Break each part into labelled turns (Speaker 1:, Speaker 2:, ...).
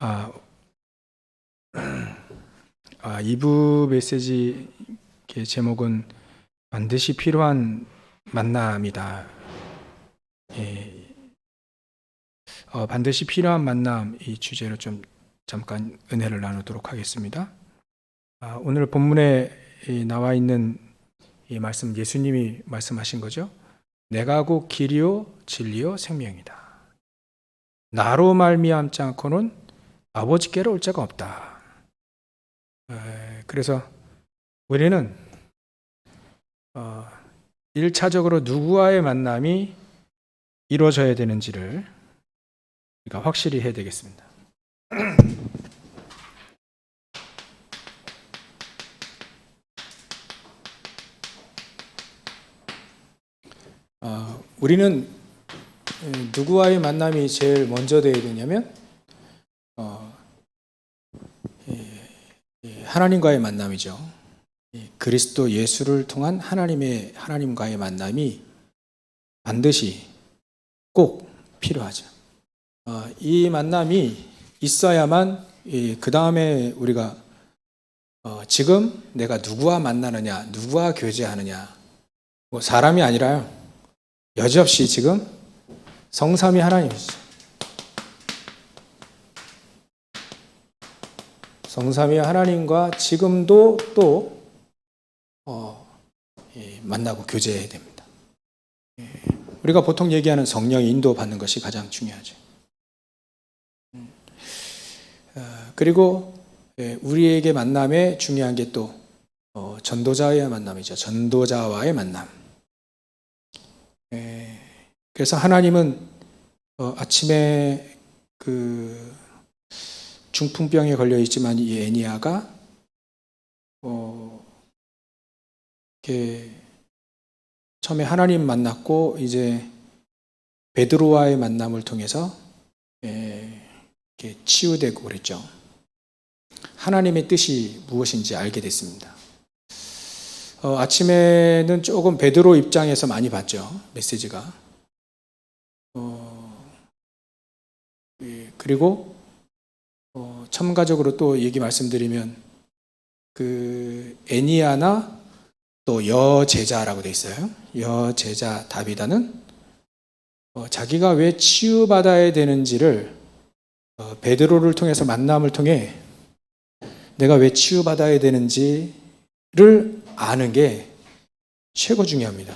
Speaker 1: 아, 2부 메시지 제목은 반드시 필요한 만남이다. 예, 반드시 필요한 만남 이 주제로 좀 잠깐 은혜를 나누도록 하겠습니다. 오늘 본문에 나와 있는 이 말씀 예수님이 말씀하신 거죠. 내가 곧 길이요 진리요 생명이다. 나로 말미암지 않고는 아버지께로 올 자가 없다. 그래서 우리는 1차적으로 누구와의 만남이 이루어져야 되는지를 우리가 확실히 해야 되겠습니다. 우리는 누구와의 만남이 제일 먼저 되어야 되냐면 하나님과의 만남이죠. 그리스도 예수를 통한 하나님과의 만남이 반드시 꼭 필요하죠. 이 만남이 있어야만 그 다음에 우리가 지금 내가 누구와 만나느냐, 누구와 교제하느냐, 뭐 사람이 아니라요. 여지없이 지금 성삼위 하나님이시죠. 성삼위 하나님과 지금도 또 만나고 교제해야 됩니다. 우리가 보통 얘기하는 성령의 인도받는 것이 가장 중요하죠. 그리고 우리에게 만남에 중요한 게 또 전도자와의 만남이죠. 전도자와의 만남. 그래서 하나님은 아침에 그 중풍병에 걸려 있지만 이 애니야가 이렇게 처음에 하나님 만났고 이제 베드로와의 만남을 통해서 이렇게 치유되고 그랬죠. 하나님의 뜻이 무엇인지 알게 됐습니다. 아침에는 조금 베드로 입장에서 많이 봤죠. 메시지가. 그리고 첨가적으로 또 얘기 말씀드리면 그 애니야나 또 여제자라고 돼 있어요. 여제자 다비다는 자기가 왜 치유받아야 되는지를 베드로를 통해서 만남을 통해 내가 왜 치유받아야 되는지를 아는 게 최고 중요합니다.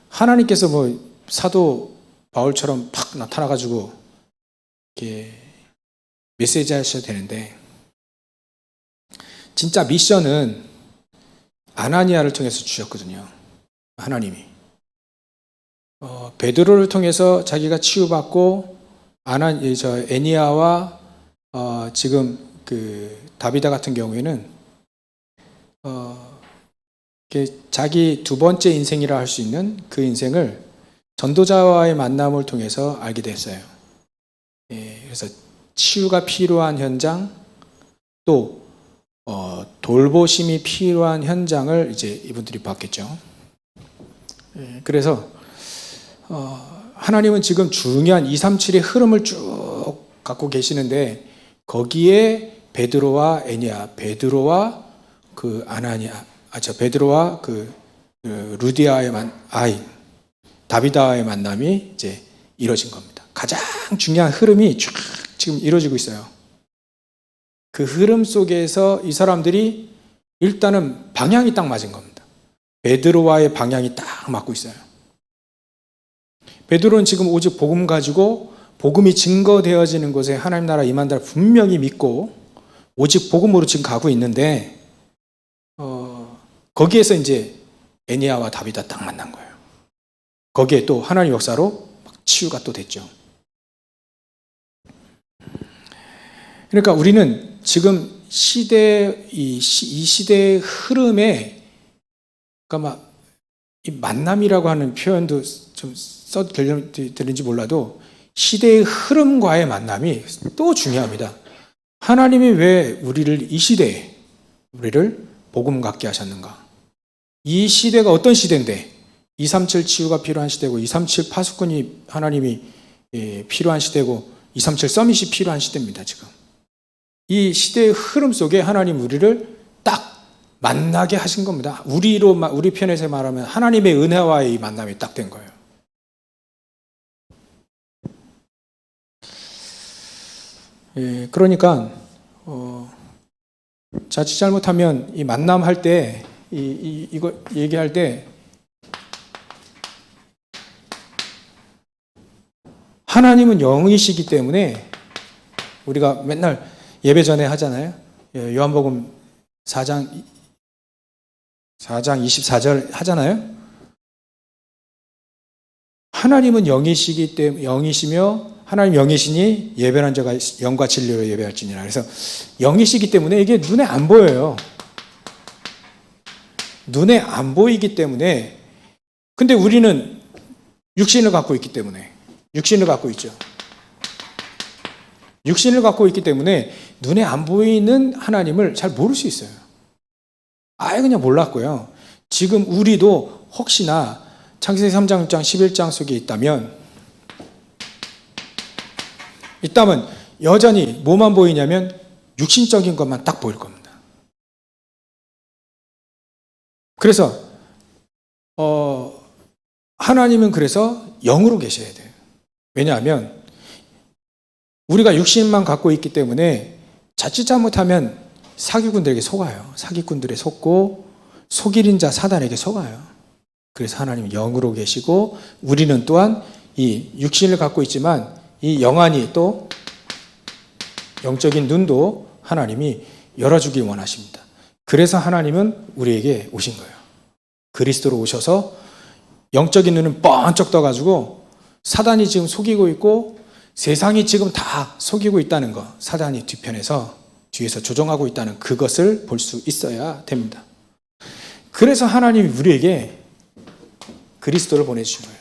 Speaker 1: 하나님께서 뭐 사도 바울처럼 팍 나타나가지고 이렇게 메시지 하셔도 되는데 진짜 미션은 아나니아를 통해서 주셨거든요. 하나님이 베드로를 통해서 자기가 치유받고 애니야와 지금 그 다비다 같은 경우에는 자기 두 번째 인생이라 할 수 있는 그 인생을 전도자와의 만남을 통해서 알게 됐어요. 그래서 치유가 필요한 현장, 또 돌보심이 필요한 현장을 이제 이분들이 봤겠죠. 그래서 하나님은 지금 중요한 237의 흐름을 쭉 갖고 계시는데 거기에 베드로와 애니야, 베드로와 그 베드로와 그 루디아의 다비다와의 만남이 이제 이루어진 겁니다. 가장 중요한 흐름이 쭉 지금 이루어지고 있어요. 그 흐름 속에서 이 사람들이 일단은 방향이 딱 맞은 겁니다. 베드로와의 방향이 딱 맞고 있어요. 베드로는 지금 오직 복음 가지고 복음이 증거되어지는 곳에 하나님 나라 임한다를 분명히 믿고 오직 복음으로 지금 가고 있는데 거기에서 이제 애니야와 다비다 딱 만난 거예요. 거기에 또 하나님 역사로 치유가 또 됐죠. 그러니까 우리는 지금 이 시대의 흐름에 그러니까 막 이 만남이라고 하는 표현도 좀 써도 되는지 몰라도 시대의 흐름과의 만남이 또 중요합니다. 하나님이 왜 이 시대에 우리를 복음 갖게 하셨는가? 이 시대가 어떤 시대인데 237 치유가 필요한 시대고 237 파수꾼이 하나님이 필요한 시대고 237 서밋이 필요한 시대입니다. 지금 이 시대의 흐름 속에 하나님 우리를 딱 만나게 하신 겁니다. 우리 편에서 말하면 하나님의 은혜와의 이 만남이 딱 된 거예요. 예, 그러니까 자칫 잘못하면 이 만남할 때 이거 얘기할 때 하나님은 영이시기 때문에 우리가 맨날 예배 전에 하잖아요. 요한복음 4장 24절 하잖아요. 하나님은 영이시기 때문에 영이시며 하나님 영이시니 예배하는 자가 영과 진리로 예배할지니라. 그래서 영이시기 때문에 이게 눈에 안 보여요. 눈에 안 보이기 때문에 근데 우리는 육신을 갖고 있기 때문에 육신을 갖고 있죠. 육신을 갖고 있기 때문에 눈에 안 보이는 하나님을 잘 모를 수 있어요. 아예 그냥 몰랐고요. 지금 우리도 혹시나 창세기 3장, 6장, 11장 속에 있다면 여전히 뭐만 보이냐면 육신적인 것만 딱 보일 겁니다. 그래서 하나님은 그래서 영으로 계셔야 돼요. 왜냐하면 우리가 육신만 갖고 있기 때문에 자칫 잘못하면 사기꾼들에게 속아요. 사기꾼들에 속고 속이는 자 사단에게 속아요. 그래서 하나님은 영으로 계시고 우리는 또한 이 육신을 갖고 있지만 이 영안이 또 영적인 눈도 하나님이 열어주기 원하십니다. 그래서 하나님은 우리에게 오신 거예요. 그리스도로 오셔서 영적인 눈은 번쩍 떠가지고 사단이 지금 속이고 있고 세상이 지금 다 속이고 있다는 거, 사단이 뒤에서 조종하고 있다는 그것을 볼 수 있어야 됩니다. 그래서 하나님이 우리에게 그리스도를 보내주신 거예요.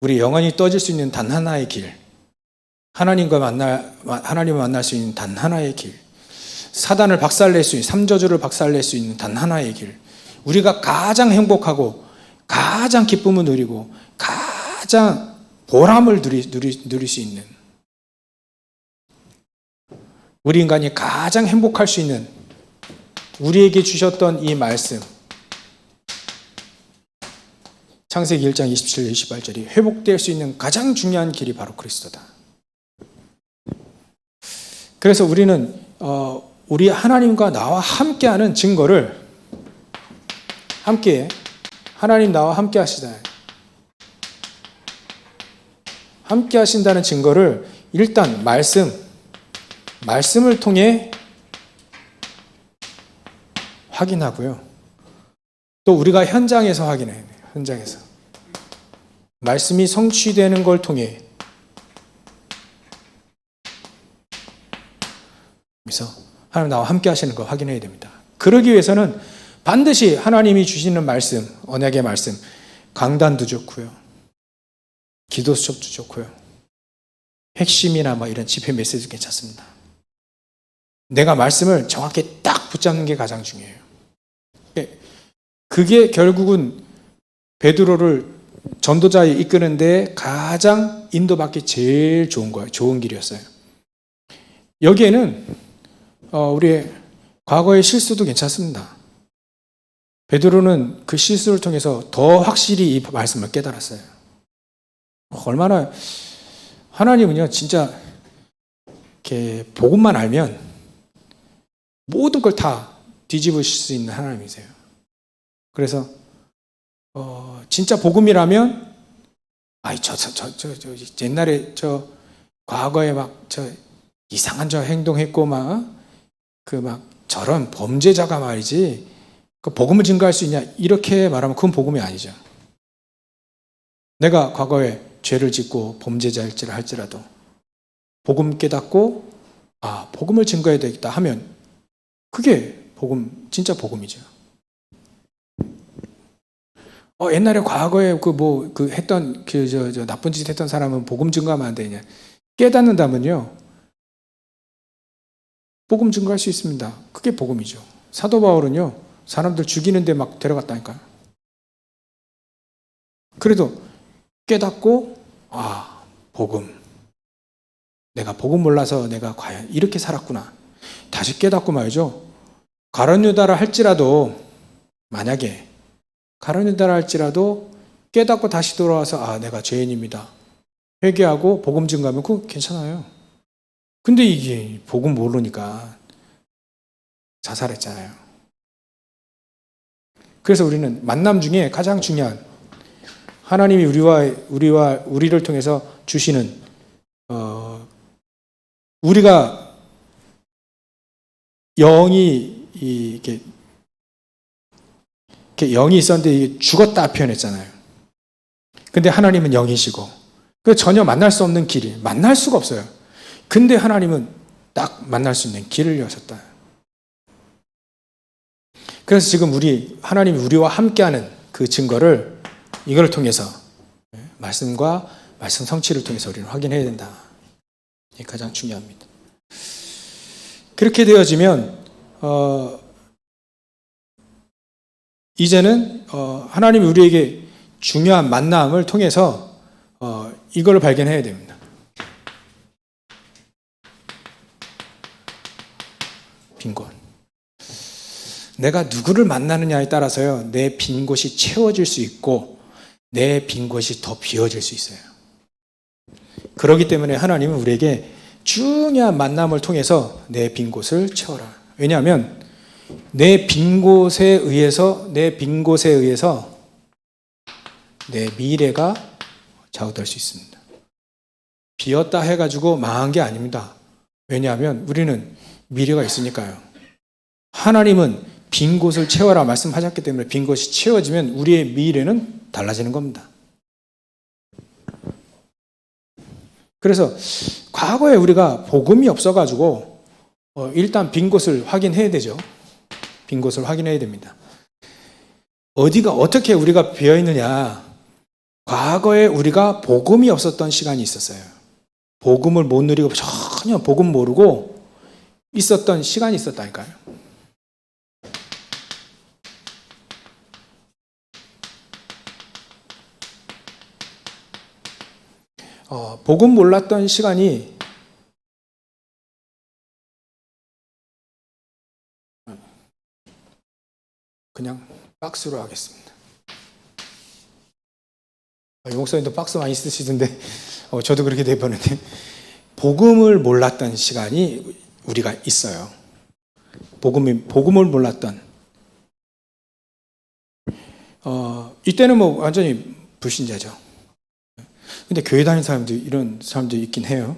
Speaker 1: 우리 영원히 떠질 수 있는 단 하나의 길, 하나님을 만날 수 있는 단 하나의 길, 사단을 박살낼 수 있는, 삼저주를 박살낼 수 있는 단 하나의 길, 우리가 가장 행복하고 가장 기쁨을 누리고 가장 보람을 누릴 수 있는, 우리 인간이 가장 행복할 수 있는 우리에게 주셨던 이 말씀, 창세기 1장 27, 28절이 회복될 수 있는 가장 중요한 길이 바로 그리스도다. 그래서 우리는 우리 하나님과 나와 함께하는 증거를 하나님 나와 함께 하신다는 증거를 일단 말씀을 통해 확인하고요. 또 우리가 현장에서 확인해야 돼요. 현장에서. 말씀이 성취되는 걸 통해 그래서 하나님 나와 함께 하시는 거 확인해야 됩니다. 그러기 위해서는 반드시 하나님이 주시는 말씀, 언약의 말씀, 강단도 좋고요. 기도 수업도 좋고요. 핵심이나 이런 집회 메시지도 괜찮습니다. 내가 말씀을 정확히 딱 붙잡는 게 가장 중요해요. 그게 결국은 베드로를 전도자에 이끄는데 가장 인도받기 제일 좋은 거예요. 좋은 길이었어요. 여기에는 우리의 과거의 실수도 괜찮습니다. 베드로는 그 실수를 통해서 더 확실히 이 말씀을 깨달았어요. 얼마나 하나님은요, 진짜 이렇게 복음만 알면 모든 걸 다 뒤집으실 수 있는 하나님이세요. 그래서 진짜 복음이라면 옛날에 과거에 이상한 행동했고 저런 범죄자가 말이지 그 복음을 증거할 수 있냐 이렇게 말하면 그건 복음이 아니죠. 내가 과거에 죄를 짓고 범죄자일지라 할지라도 복음 깨닫고 복음을 증거해야 되겠다 하면 그게 진짜 복음이죠. 옛날에 과거에 했던 나쁜 짓 했던 사람은 복음 증거하면 안 되냐? 깨닫는다면요, 복음 증거할 수 있습니다. 그게 복음이죠. 사도 바울은요, 사람들 죽이는데 막 데려갔다니까요. 그래도 깨닫고 복음. 내가 복음 몰라서 내가 과연 이렇게 살았구나. 다시 깨닫고 말이죠. 가룟 유다라 할지라도, 만약에 가룟 유다라 할지라도 깨닫고 다시 돌아와서 내가 죄인입니다. 회개하고 복음 증거하면 그거 괜찮아요. 근데 이게 복음 모르니까 자살했잖아요. 그래서 우리는 만남 중에 가장 중요한, 하나님이 우리를 통해서 주시는, 우리가 영이 이렇게 영이 있었는데 이게 죽었다 표현했잖아요. 근데 하나님은 영이시고, 그 전혀 만날 수 없는 길이, 만날 수가 없어요. 근데 하나님은 딱 만날 수 있는 길을 여셨다. 그래서 지금 하나님이 우리와 함께하는 그 증거를 이걸 통해서, 말씀과 말씀 성취를 통해서 우리는 확인해야 된다. 이게 가장 중요합니다. 그렇게 되어지면 이제는 하나님이 우리에게 중요한 만남을 통해서 이걸 발견해야 됩니다. 빈 곳. 내가 누구를 만나느냐에 따라서요, 내 빈 곳이 채워질 수 있고 내 빈 곳이 더 비워질 수 있어요. 그렇기 때문에 하나님은 우리에게 중요한 만남을 통해서 내 빈 곳을 채워라. 왜냐하면 내 빈 곳에 의해서 내 미래가 좌우될 수 있습니다. 비었다 해가지고 망한 게 아닙니다. 왜냐하면 우리는 미래가 있으니까요. 하나님은 빈 곳을 채워라 말씀하셨기 때문에 빈 곳이 채워지면 우리의 미래는 달라지는 겁니다. 그래서 과거에 우리가 복음이 없어가지고 일단 빈 곳을 확인해야 되죠. 빈 곳을 확인해야 됩니다. 어디가 어떻게 우리가 비어있느냐. 과거에 우리가 복음이 없었던 시간이 있었어요. 복음을 못 누리고 전혀 복음 모르고 있었던 시간이 있었다니까요. 복음 몰랐던 시간이 그냥 박스로 하겠습니다. 이 목사님도 박스 많이 쓰시던데 저도 그렇게 돼버렸는데, 복음을 몰랐던 시간이 우리가 있어요. 복음을 몰랐던, 이때는 뭐 완전히 불신자죠. 근데 교회 다니는 사람들, 이런 사람들이 있긴 해요.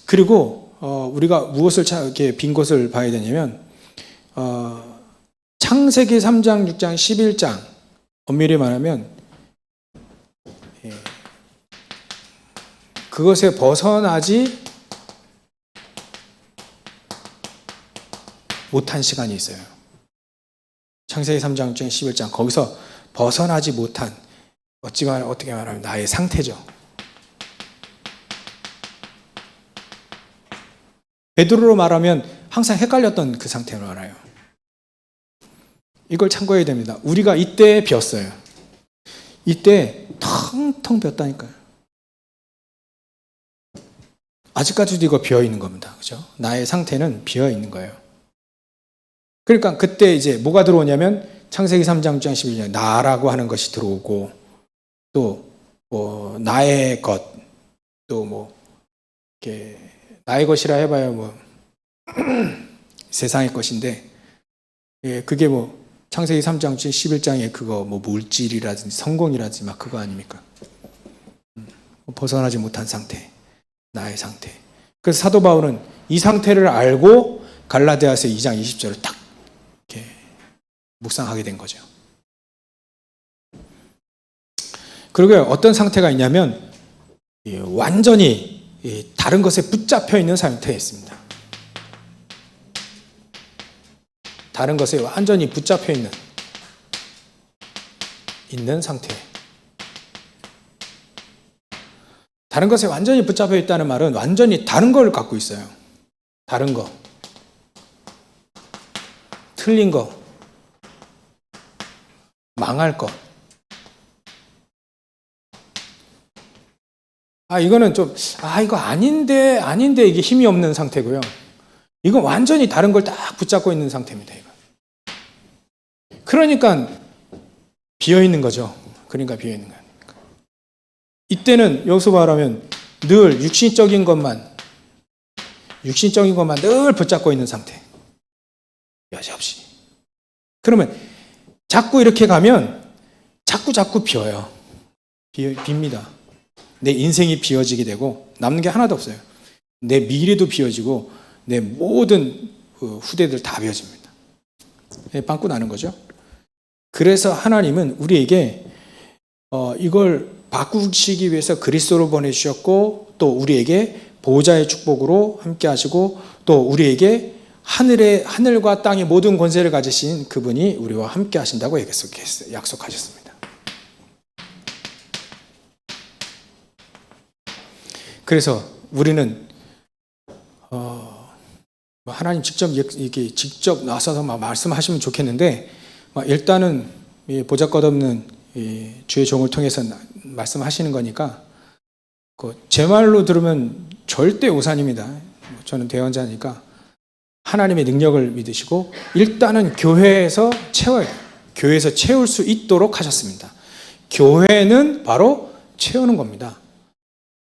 Speaker 1: 그리고 우리가 무엇을 이렇게 빈 곳을 봐야 되냐면, 창세기 3장, 6장, 11장 엄밀히 말하면 그것에 벗어나지 못한 시간이 있어요. 창세기 3장, 6장, 11장 거기서 벗어나지 못한, 어떻게 말하면 나의 상태죠. 베드로로 말하면 항상 헷갈렸던 그 상태로 알아요. 이걸 참고해야 됩니다. 우리가 이때 비었어요. 이때 텅텅 비었다니까요. 아직까지도 이거 비어있는 겁니다. 그죠? 나의 상태는 비어있는 거예요. 그러니까 그때 이제 뭐가 들어오냐면 창세기 3장 6장 11장 나라고 하는 것이 들어오고, 또 나의 것, 또 이렇게 나의 것이라 해봐야 세상의 것인데, 그게 창세기 3장 11장에 그거 물질이라든지 성공이라든지 막 그거 아닙니까? 벗어나지 못한 상태, 나의 상태. 그래서 사도 바울은 이 상태를 알고 갈라디아서 2장 20절을 딱 이렇게 묵상하게 된 거죠. 그리고 어떤 상태가 있냐면 완전히 다른 것에 붙잡혀 있는 상태에 있습니다. 다른 것에 완전히 붙잡혀 있는 상태. 다른 것에 완전히 붙잡혀 있다는 말은 완전히 다른 걸 갖고 있어요. 다른 거, 틀린 거, 망할 것. 이거는 좀, 이거 아닌데 이게 힘이 없는 상태고요. 이건 완전히 다른 걸 딱 붙잡고 있는 상태입니다. 이거. 그러니까 비어 있는 거죠. 그러니까 비어 있는 거예요. 이때는 여기서 말하면 늘 육신적인 것만 늘 붙잡고 있는 상태. 여지없이. 그러면 자꾸 이렇게 가면 자꾸 비어요. 빕니다. 내 인생이 비어지게 되고 남는 게 하나도 없어요. 내 미래도 비어지고 내 모든 후대들 다 비어집니다. 빵꾸 나는 거죠. 그래서 하나님은 우리에게 이걸 바꾸시기 위해서 그리스도를 보내주셨고 또 우리에게 보호자의 축복으로 함께 하시고 또 우리에게 하늘과 땅의 모든 권세를 가지신 그분이 우리와 함께 하신다고 약속하셨습니다. 그래서 우리는 하나님 직접 나서서 말씀하시면 좋겠는데 일단은 보잘것없는 주의 종을 통해서 말씀하시는 거니까 제 말로 들으면 절대 오산입니다. 저는 대언자니까 하나님의 능력을 믿으시고 일단은 교회에서 채워야 돼요. 교회에서 채울 수 있도록 하셨습니다. 교회는 바로 채우는 겁니다.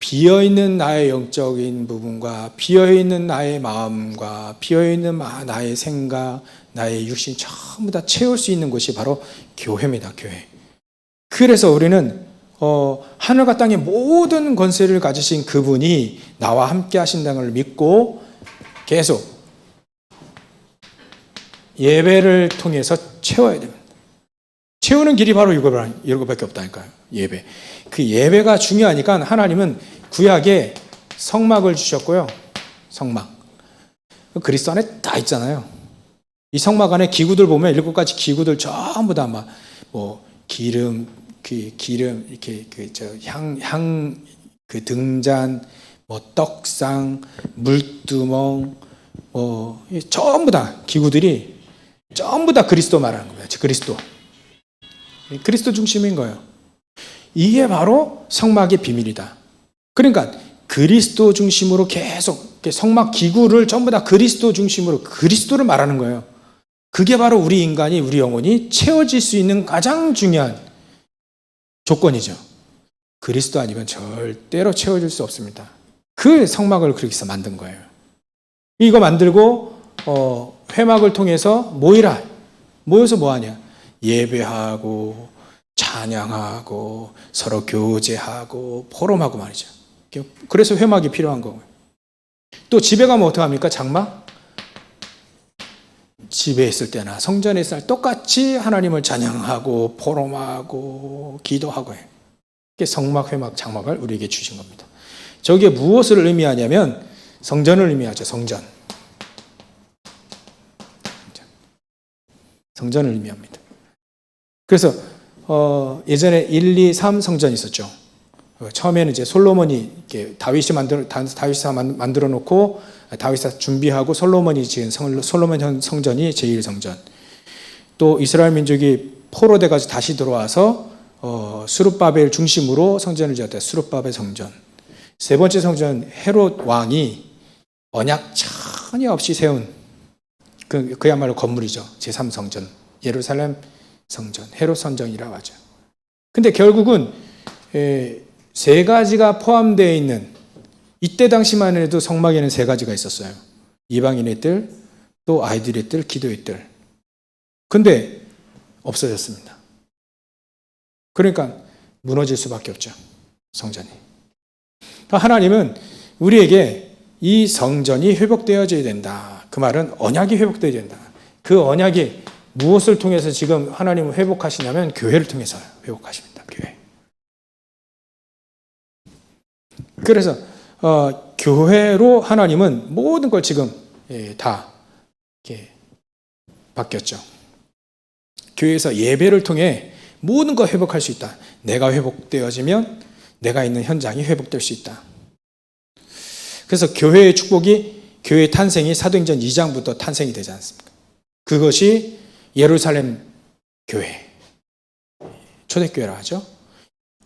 Speaker 1: 비어있는 나의 영적인 부분과 비어있는 나의 마음과 비어있는 나의 생각, 나의 육신 전부 다 채울 수 있는 곳이 바로 교회입니다. 교회. 그래서 우리는 하늘과 땅의 모든 권세를 가지신 그분이 나와 함께 하신다는 걸 믿고 계속 예배를 통해서 채워야 됩니다. 채우는 길이 바로 이거밖에 없다니까요. 예배. 그 예배가 중요하니까 하나님은 구약에 성막을 주셨고요. 성막. 그리스도 안에 다 있잖아요. 이 성막 안에 기구들 보면 7가지 기구들 전부 다 기름, 이렇게 등잔, 떡상, 물두멍, 전부 다 기구들이 전부 다 그리스도 말하는 거예요. 그리스도 중심인 거예요. 이게 바로 성막의 비밀이다. 그러니까 그리스도 중심으로 계속 성막 기구를 전부 다 그리스도 중심으로 그리스도를 말하는 거예요. 그게 바로 우리 인간이, 우리 영혼이 채워질 수 있는 가장 중요한 조건이죠. 그리스도 아니면 절대로 채워질 수 없습니다. 그 성막을 그렇게 해서 만든 거예요. 이거 만들고 회막을 통해서 모여서 뭐하냐? 예배하고 찬양하고 서로 교제하고 포럼하고 말이죠. 그래서 회막이 필요한 거고요. 또 집에 가면 어떡합니까? 장막? 집에 있을 때나 성전에 있을 때 똑같이 하나님을 찬양하고 포럼하고 기도하고 해요. 성막, 회막, 장막을 우리에게 주신 겁니다. 저게 무엇을 의미하냐면 성전을 의미하죠. 성전을 의미합니다. 그래서 예전에 1, 2, 3 성전이 있었죠. 처음에는 이제 솔로몬이 다윗이 만들어 놓고 다윗이 준비하고 솔로몬이 지은 솔로몬 성전이 제1성전. 또 이스라엘 민족이 포로돼 가지고 다시 들어와서 스룹바벨 중심으로 성전을 지었다. 스룹바벨 성전. 세 번째 성전 헤롯 왕이 언약 전혀 없이 세운 그야말로 건물이죠. 제3성전. 예루살렘 성전, 헤롯 성전이라고 하죠. 근데 결국은 세 가지가 포함되어 있는 이때 당시만 해도 성막에는 세 가지가 있었어요. 이방인의 뜰, 또 아이들의 뜰, 기도의 뜰. 근데 없어졌습니다. 그러니까 무너질 수밖에 없죠. 성전이. 하나님은 우리에게 이 성전이 회복되어져야 된다. 그 말은 언약이 회복되어야 된다. 그 언약이 무엇을 통해서 지금 하나님은 회복하시냐면 교회를 통해서 회복하십니다. 교회. 그래서 교회로 하나님은 모든 걸 지금 다 이렇게 바뀌었죠. 교회에서 예배를 통해 모든 걸 회복할 수 있다. 내가 회복되어지면 내가 있는 현장이 회복될 수 있다. 그래서 교회의 축복이 교회의 탄생이 사도행전 2장부터 탄생이 되지 않습니까? 그것이 예루살렘 교회, 초대교회라 하죠.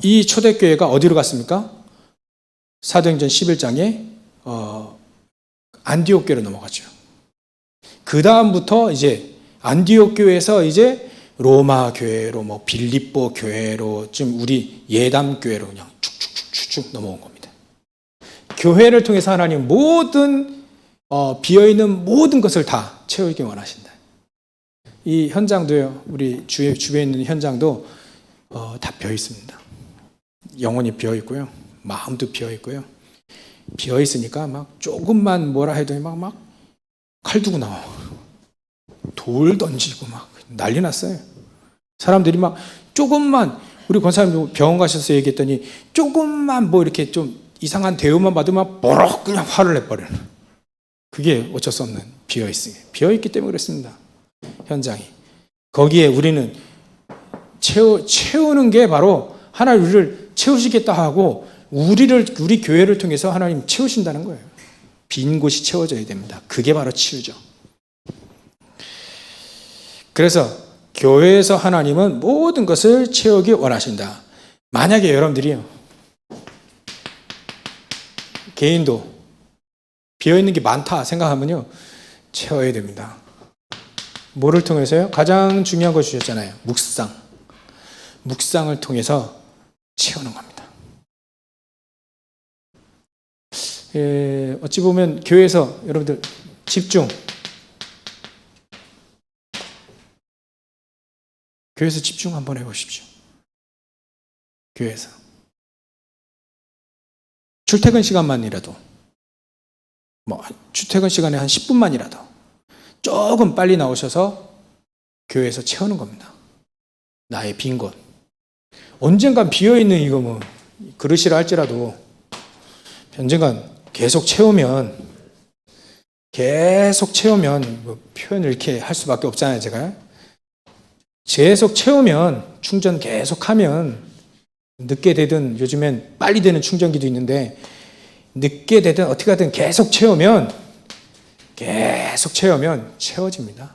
Speaker 1: 이 초대교회가 어디로 갔습니까? 사도행전 11장에 안디옥 교회로 넘어가죠. 그 다음부터 이제 안디옥 교회에서 이제 로마 교회로 뭐 빌립보 교회로 좀 우리 예담 교회로 그냥 쭉쭉쭉쭉 넘어온 겁니다. 교회를 통해서 하나님 모든 비어있는 모든 것을 다 채우기 원하신다. 이 현장도요, 우리 주변에 있는 현장도 다 비어 있습니다. 영혼이 비어 있고요, 마음도 비어 있고요. 비어 있으니까 막 조금만 뭐라 해도 막 칼 두고 나와, 돌 던지고 막 난리 났어요. 사람들이 막 조금만, 우리 권사님 병원 가셔서 얘기했더니 조금만 뭐 이렇게 좀 이상한 대우만 받으면 버럭 그냥 화를 내버려요. 그게 어쩔 수 없는 비어있기 때문에 그렇습니다. 현장이. 거기에 우리는 채우는 게 바로 하나님 우리를 채우시겠다 하고 우리 교회를 통해서 하나님 채우신다는 거예요. 빈 곳이 채워져야 됩니다. 그게 바로 치유죠. 그래서 교회에서 하나님은 모든 것을 채우기 원하신다. 만약에 여러분들이요, 개인도 비어있는 게 많다 생각하면요, 채워야 됩니다. 뭐를 통해서요? 가장 중요한 거 주셨잖아요. 묵상을 통해서 채우는 겁니다. 어찌 보면 교회에서 여러분들 교회에서 집중 한번 해보십시오. 교회에서 출퇴근 시간만이라도, 출퇴근 시간에 한 10분만이라도 조금 빨리 나오셔서 교회에서 채우는 겁니다. 나의 빈 곳. 언젠간 비어있는 이거 그릇이라 할지라도 언젠간 계속 채우면 표현을 이렇게 할 수밖에 없잖아요, 제가. 계속 채우면, 충전 계속하면, 늦게 되든 요즘엔 빨리 되는 충전기도 있는데, 늦게 되든 어떻게 하든 계속 채우면 채워집니다.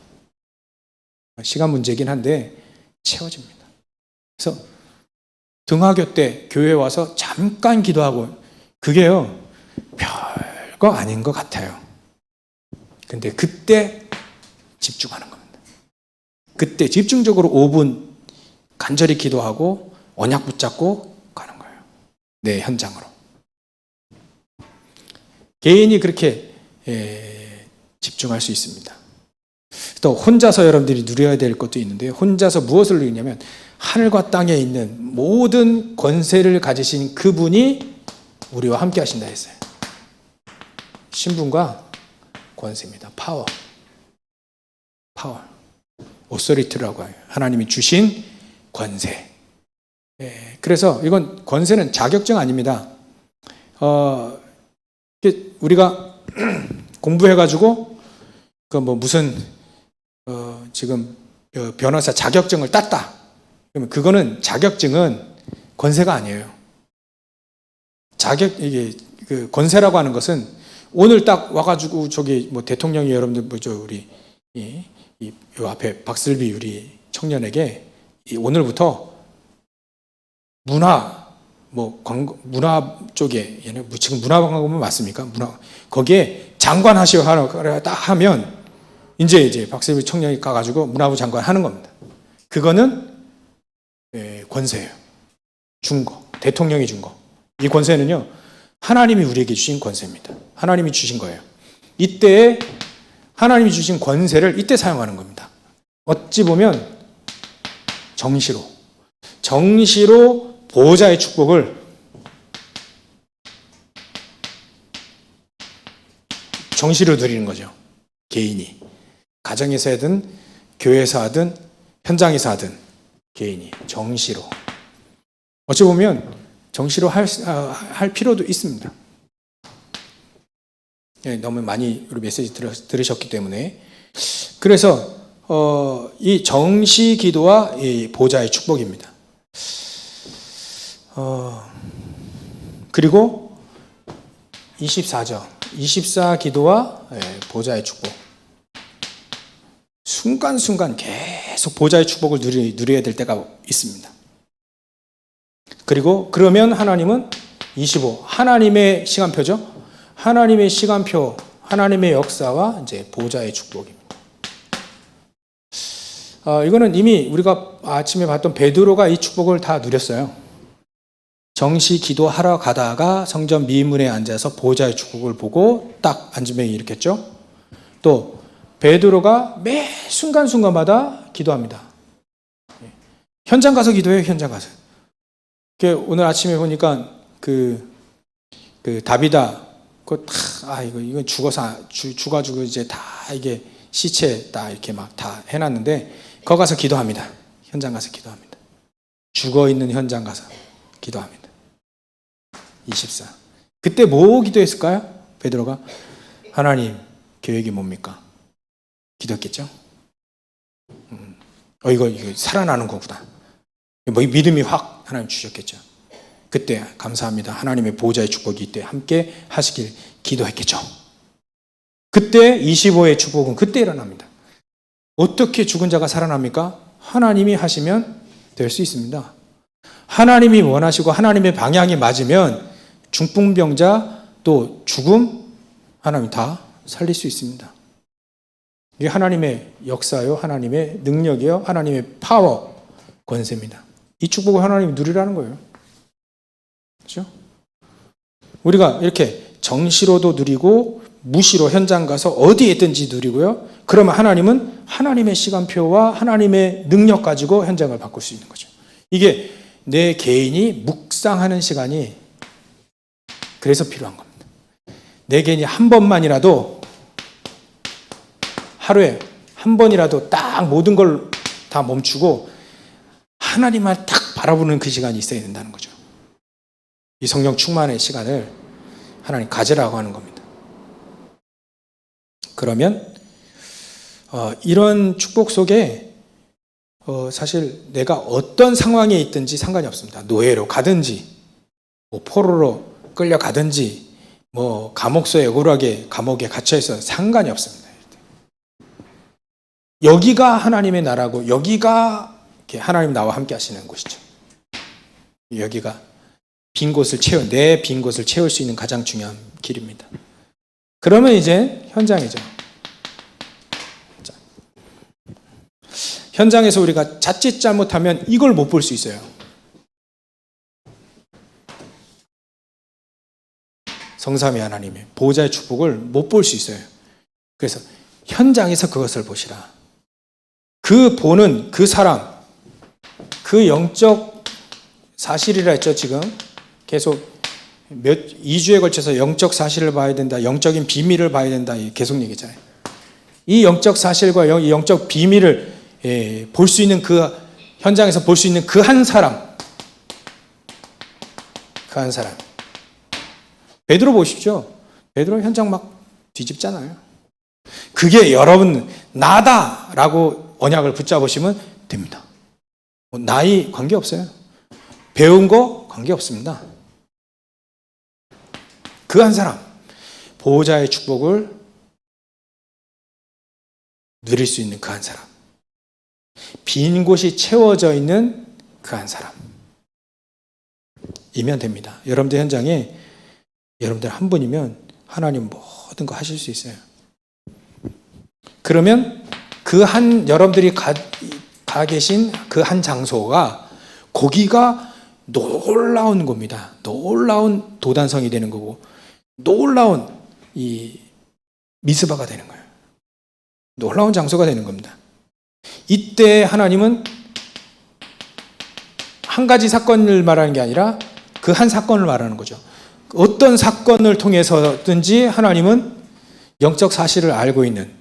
Speaker 1: 시간 문제긴 한데 채워집니다. 그래서 등하교 때 교회 와서 잠깐 기도하고, 그게요 별거 아닌 것 같아요. 근데 그때 집중하는 겁니다. 그때 집중적으로 5분 간절히 기도하고 언약 붙잡고 가는 거예요. 내 현장으로. 개인이 그렇게 집중할 수 있습니다. 또 혼자서 여러분들이 누려야 될 것도 있는데, 혼자서 무엇을 누리냐면 하늘과 땅에 있는 모든 권세를 가지신 그분이 우리와 함께 하신다 했어요. 신분과 권세입니다. 파워. 오소리티라고 해요. 하나님이 주신 권세. 그래서 이건 권세는 자격증 아닙니다. 우리가 공부해가지고 무슨 지금 변호사 자격증을 땄다. 그러면 그거는 자격증은 권세가 아니에요. 이게 권세라고 하는 것은 오늘 딱 와가지고 대통령이 여러분들 우리 이 앞에 박슬비 우리 청년에게 오늘부터 문화 쪽에, 얘네 지금 문화관광부면 맞습니까? 거기에 장관하시오 딱 하면 이제 박슬비 청년이 가가지고 문화부 장관 하는 겁니다. 그거는 권세예요. 준 거, 대통령이 준 거. 이 권세는요, 하나님이 우리에게 주신 권세입니다. 하나님이 주신 거예요. 이때 하나님이 주신 권세를 이때 사용하는 겁니다. 어찌 보면 정시로 보호자의 축복을 정시로 누리는 거죠. 개인이 가정에서 하든 교회에서 하든 현장에서 하든 개인이 정시로. 어찌 보면 정시로 할 필요도 있습니다. 너무 많이 우리 메시지 들으셨기 때문에. 그래서 이 정시 기도와 이 보좌의 축복입니다. 그리고 24절 24 기도와 보좌의 축복. 순간순간 계속 보좌의 축복을 누려야 될 때가 있습니다. 그러면 하나님은 25. 하나님의 시간표죠. 하나님의 시간표, 하나님의 역사와 이제 보좌의 축복입니다. 이거는 이미 우리가 아침에 봤던 베드로가 이 축복을 다 누렸어요. 정시 기도하러 가다가 성전 미문에 앉아서 보좌의 축복을 보고 딱 앉으면 이렇게 했죠. 또 베드로가 매 순간순간마다 기도합니다. 현장 가서 기도해요. 현장 가서. 오늘 아침에 보니까 그 다비다 이거 죽어가지고 이제 다 이게 시체 다 이렇게 막 다 해놨는데 거기 가서 기도합니다. 현장 가서 기도합니다. 죽어 있는 현장 가서 기도합니다. 24. 그때 뭐 기도했을까요? 베드로가 하나님 계획이 뭡니까? 기도했겠죠. 이거 살아나는 거구나. 뭐 믿음이 확 하나님 주셨겠죠. 그때 감사합니다. 하나님의 보호자의 축복이 이때 함께 하시길 기도했겠죠. 그때 25의 축복은 그때 일어납니다. 어떻게 죽은 자가 살아납니까? 하나님이 하시면 될 수 있습니다. 하나님이 원하시고 하나님의 방향이 맞으면 중풍병자 또 죽음 하나님 다 살릴 수 있습니다. 이게 하나님의 역사요, 하나님의 능력이요, 하나님의 파워, 권세입니다. 이 축복을 하나님이 누리라는 거예요. 그렇죠? 우리가 이렇게 정시로도 누리고 무시로 현장 가서 어디에 있든지 누리고요. 그러면 하나님은 하나님의 시간표와 하나님의 능력 가지고 현장을 바꿀 수 있는 거죠. 이게 내 개인이 묵상하는 시간이 그래서 필요한 겁니다. 내 개인이 한 번만이라도 하루에 한 번이라도 딱 모든 걸 다 멈추고 하나님만 딱 바라보는 그 시간이 있어야 된다는 거죠. 이 성령 충만의 시간을 하나님 가지라고 하는 겁니다. 그러면 이런 축복 속에 사실 내가 어떤 상황에 있든지 상관이 없습니다. 노예로 가든지 뭐 포로로 끌려가든지 뭐 감옥소에 억울하게 감옥에 갇혀있어 상관이 없습니다. 여기가 하나님의 나라고 여기가 하나님 나와 함께 하시는 곳이죠. 여기가 내 빈 곳을 채울 수 있는 가장 중요한 길입니다. 그러면 이제 현장이죠. 자, 현장에서 우리가 자칫 잘못하면 이걸 못 볼 수 있어요. 성삼위 하나님의 보호자의 축복을 못 볼 수 있어요. 그래서 현장에서 그것을 보시라. 그 보는 그 사람, 그 영적 사실이라 했죠. 지금 계속 2주에 걸쳐서 영적 사실을 봐야 된다, 영적인 비밀을 봐야 된다 계속 얘기잖아요. 이 영적 사실과 이 영적 비밀을 볼 수 있는 그 현장에서 볼 수 있는 그 한 사람, 베드로 보십시오. 베드로 현장 막 뒤집잖아요. 그게 여러분 나다라고 언약을 붙잡으시면 됩니다. 나이 관계없어요. 배운 거 관계없습니다. 그 한 사람, 보호자의 축복을 누릴 수 있는 그 한 사람, 빈 곳이 채워져 있는 그 한 사람 이면 됩니다. 여러분들 현장에 여러분들 한 분이면 하나님 모든 거 하실 수 있어요. 그러면 여러분들이 가 계신 그 한 장소가 거기가 놀라운 겁니다. 놀라운 도단성이 되는 거고 놀라운 이 미스바가 되는 거예요. 놀라운 장소가 되는 겁니다. 이때 하나님은 한 가지 사건을 말하는 게 아니라 그 한 사건을 말하는 거죠. 어떤 사건을 통해서든지 하나님은 영적 사실을 알고 있는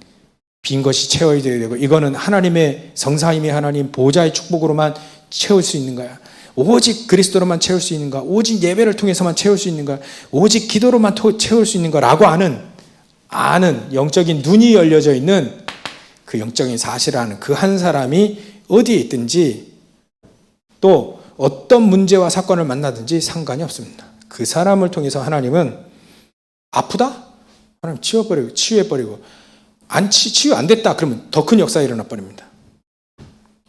Speaker 1: 빈 것이 채워야 되고 이거는 하나님의 성삼위 하나님 보호자의 축복으로만 채울 수 있는 거야. 오직 그리스도로만 채울 수 있는 거야. 오직 예배를 통해서만 채울 수 있는 거야. 오직 기도로만 채울 수 있는 거라고 아는 영적인 눈이 열려져 있는 그 영적인 사실을 아는 그 한 사람이 어디에 있든지 또 어떤 문제와 사건을 만나든지 상관이 없습니다. 그 사람을 통해서 하나님은 아프다? 하나님 치유해버리고 치유 안 됐다 그러면 더 큰 역사가 일어나 버립니다.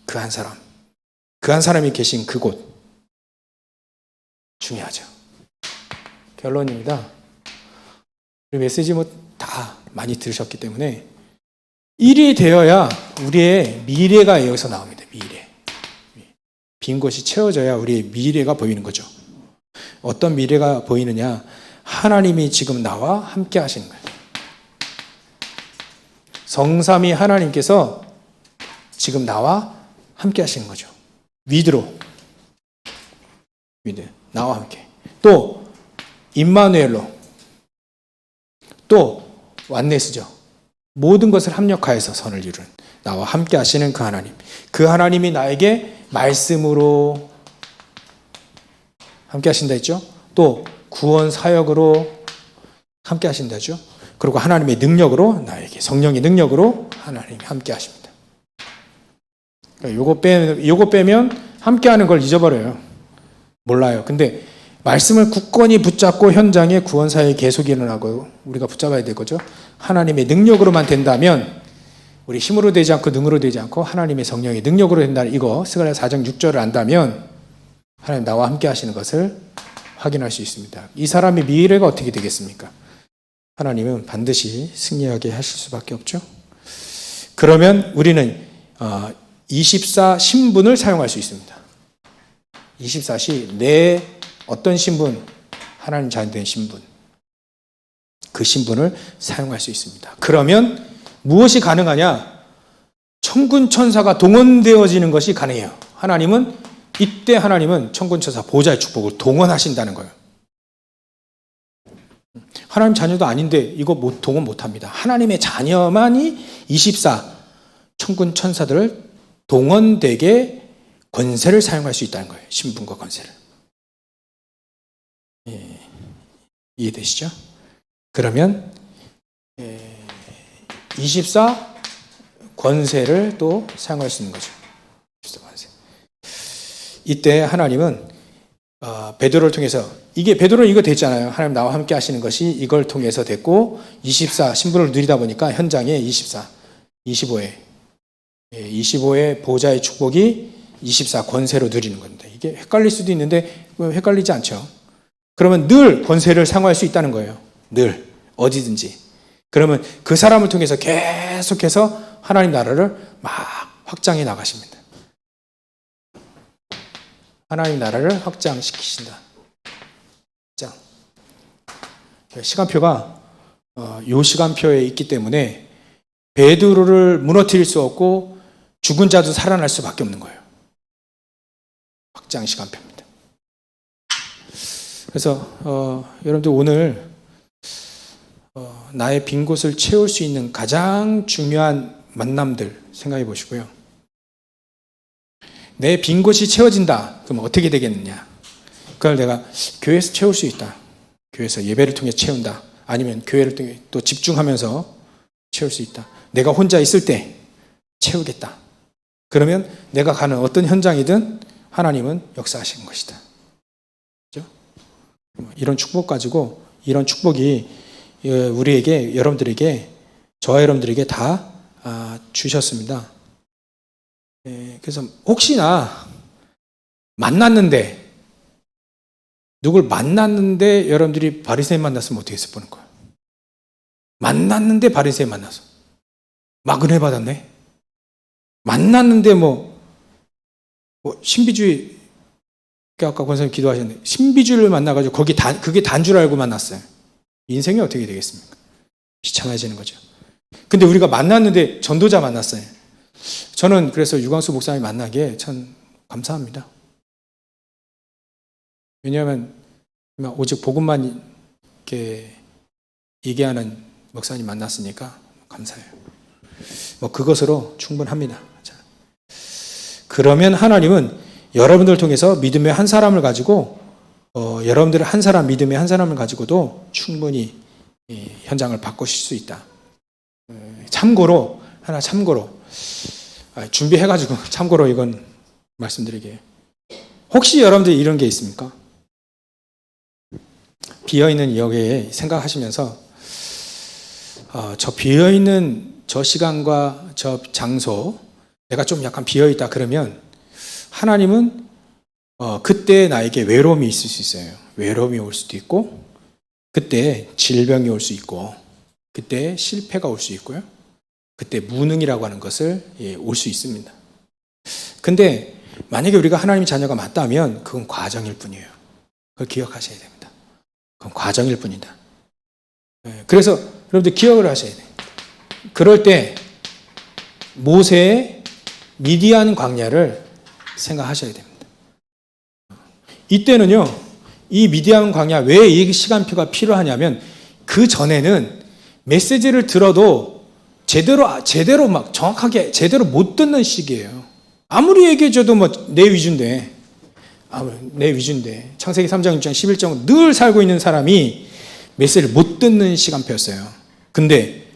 Speaker 1: 그 한 사람이 계신 그곳 중요하죠. 결론입니다. 메시지 다 많이 들으셨기 때문에 일이 되어야 우리의 미래가 여기서 나옵니다. 미래. 빈 곳이 채워져야 우리의 미래가 보이는 거죠. 어떤 미래가 보이느냐? 하나님이 지금 나와 함께 하시는 거예요. 성삼위 하나님께서 지금 나와 함께 하시는 거죠. 위드로. 위드. 나와 함께. 또 임마누엘로. 또 완네스죠. 모든 것을 합력하여서 선을 이루는 나와 함께 하시는 그 하나님. 그 하나님이 나에게 말씀으로 함께 하신다 했죠. 또 구원 사역으로 함께 하신다 했죠. 그리고 하나님의 능력으로 나에게 성령의 능력으로 하나님이 함께 하십니다. 요거 빼면 함께 하는 걸 잊어버려요. 몰라요. 근데 말씀을 굳건히 붙잡고 현장에 구원 사역이 계속 일어나고 우리가 붙잡아야 될 거죠. 하나님의 능력으로만 된다면 우리 힘으로 되지 않고 능으로 되지 않고 하나님의 성령의 능력으로 된다. 이거 스가랴 4장 6절을 안다면 하나님 나와 함께 하시는 것을 확인할 수 있습니다. 이 사람의 미래가 어떻게 되겠습니까? 하나님은 반드시 승리하게 하실 수밖에 없죠. 그러면 우리는 24 신분을 사용할 수 있습니다. 24시 내 어떤 신분? 하나님 자녀된 신분. 그 신분을 사용할 수 있습니다. 그러면 무엇이 가능하냐? 천군 천사가 동원되어지는 것이 가능해요. 이때 하나님은 천군 천사 보좌의 축복을 동원하신다는 거예요. 하나님 자녀도 아닌데 이거 동원 못합니다. 하나님의 자녀만이 24 천군 천사들을 동원되게 권세를 사용할 수 있다는 거예요. 신분과 권세를. 이해되시죠? 그러면 24 권세를 또 사용할 수 있는 거죠. 24 권세. 이때 하나님은 베드로를 통해서 베드로는 이거 됐잖아요. 하나님 나와 함께 하시는 것이 이걸 통해서 됐고 24 신분을 누리다 보니까 현장에 24, 25의 보좌의 축복이 24 권세로 누리는 겁니다. 이게 헷갈릴 수도 있는데 헷갈리지 않죠. 그러면 늘 권세를 사용할 수 있다는 거예요. 늘 어디든지. 그러면 그 사람을 통해서 계속해서 하나님 나라를 막 확장해 나가십니다. 하나님 나라를 확장시키신다. 자, 시간표가 요 시간표에 있기 때문에 베드로를 무너뜨릴 수 없고 죽은 자도 살아날 수밖에 없는 거예요. 확장 시간표입니다. 그래서 여러분들 오늘 나의 빈 곳을 채울 수 있는 가장 중요한 만남들 생각해 보시고요. 내 빈 곳이 채워진다. 그럼 어떻게 되겠느냐? 그걸 내가 교회에서 채울 수 있다. 교회에서 예배를 통해 채운다. 아니면 교회를 통해 또 집중하면서 채울 수 있다. 내가 혼자 있을 때 채우겠다. 그러면 내가 가는 어떤 현장이든 하나님은 역사하시는 것이다. 그렇죠? 이런 축복 가지고 이런 축복이 우리에게 여러분들에게 저와 여러분들에게 다 주셨습니다. 그래서 혹시나 누굴 만났는데 여러분들이 바리새인 만났으면 어떻게 했을 뻔할 거예요? 만났는데 바리새인 만나서 막 은혜 받았네. 만났는데 신비주의 아까 권사님 기도하셨는데 신비주의를 만나가지고 그게 단 줄 알고 만났어요. 인생이 어떻게 되겠습니까? 비참해지는 거죠. 근데 우리가 만났는데 전도자 만났어요. 저는 그래서 유광수 목사님 만나기에 참 감사합니다. 왜냐하면 오직 복음만 이렇게 얘기하는 목사님 만났으니까 감사해요. 그것으로 충분합니다. 자, 그러면 하나님은 여러분들 통해서 믿음의 한 사람을 가지고 여러분들의 믿음의 한 사람을 가지고도 충분히 현장을 바꾸실 수 있다. 참고로 준비해가지고 참고로 이건 말씀드리게요. 혹시 여러분들 이런 게 있습니까? 비어있는 여기에 생각하시면서 저 비어있는 저 시간과 저 장소 내가 좀 약간 비어있다 그러면 하나님은 그때 나에게 외로움이 있을 수 있어요. 외로움이 올 수도 있고 그때 질병이 올 수 있고, 그때 실패가 올 수 있고요. 그때 무능이라고 하는 것을 올 수 있습니다. 근데 만약에 우리가 하나님의 자녀가 맞다면 그건 과정일 뿐이에요. 그걸 기억하셔야 됩니다. 그건 과정일 뿐이다. 그래서 여러분들 기억을 하셔야 돼요. 그럴 때 모세의 미디안 광야를 생각하셔야 됩니다. 이때는요, 이 미디안 광야 왜 이 시간표가 필요하냐면 그 전에는 메시지를 들어도 제대로 막 정확하게 제대로 못 듣는 시기예요. 아무리 얘기해줘도 뭐 내 위주인데, 창세기 3장 6장 11장 늘 살고 있는 사람이 메시지를 못 듣는 시간표였어요. 근데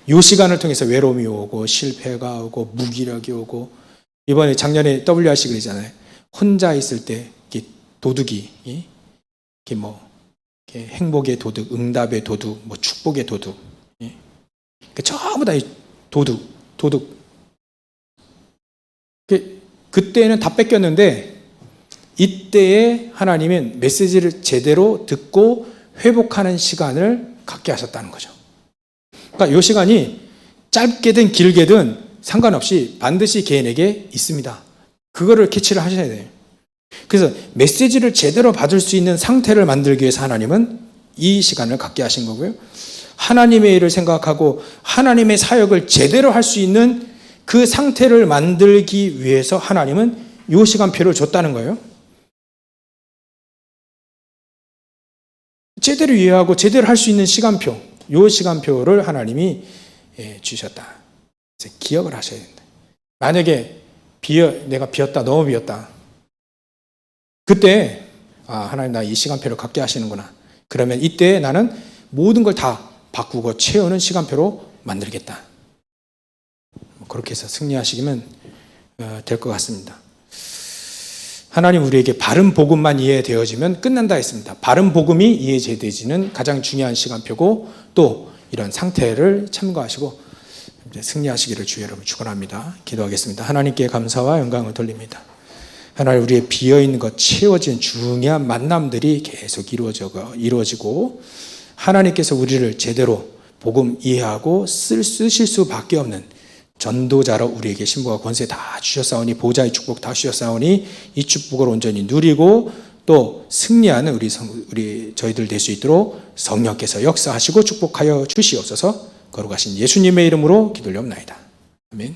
Speaker 1: 이 시간을 통해서 외로움이 오고 실패가 오고 무기력이 오고, 이번에 작년에 WRC 그러잖아요. 혼자 있을 때 도둑이 이게 뭐 행복의 도둑, 응답의 도둑, 뭐 축복의 도둑, 전부 다 도둑. 그때는 다 뺏겼는데 이때에 하나님은 메시지를 제대로 듣고 회복하는 시간을 갖게 하셨다는 거죠. 그러니까 이 시간이 짧게든 길게든 상관없이 반드시 개인에게 있습니다. 그거를 캐치를 하셔야 돼요. 그래서 메시지를 제대로 받을 수 있는 상태를 만들기 위해서 하나님은 이 시간을 갖게 하신 거고요. 하나님의 일을 생각하고 하나님의 사역을 제대로 할 수 있는 그 상태를 만들기 위해서 하나님은 이 시간표를 줬다는 거예요. 제대로 이해하고 제대로 할 수 있는 시간표, 이 시간표를 하나님이 주셨다. 기억을 하셔야 된다. 만약에 내가 비었다, 너무 비었다. 그때 하나님 나 이 시간표를 갖게 하시는구나. 그러면 이때 나는 모든 걸 다 바꾸고 채우는 시간표로 만들겠다. 그렇게 해서 승리하시기면 될 것 같습니다. 하나님 우리에게 바른 복음만 이해되어지면 끝난다 했습니다. 바른 복음이 이해되지는 가장 중요한 시간표고, 또 이런 상태를 참고하시고 승리하시기를 주의 이름으로 축원합니다. 기도하겠습니다. 하나님께 감사와 영광을 돌립니다. 하나님 우리의 비어있는 것 채워진 중요한 만남들이 계속 이루어지고 하나님께서 우리를 제대로 복음 이해하고 쓰실 수밖에 없는 전도자로 우리에게 신부와 권세 다 주셨사오니, 보좌의 축복 다 주셨사오니 이 축복을 온전히 누리고 또 승리하는 저희들 될 수 있도록 성령께서 역사하시고 축복하여 주시옵소서. 거룩하신 예수님의 이름으로 기도를 옵나이다. 아멘.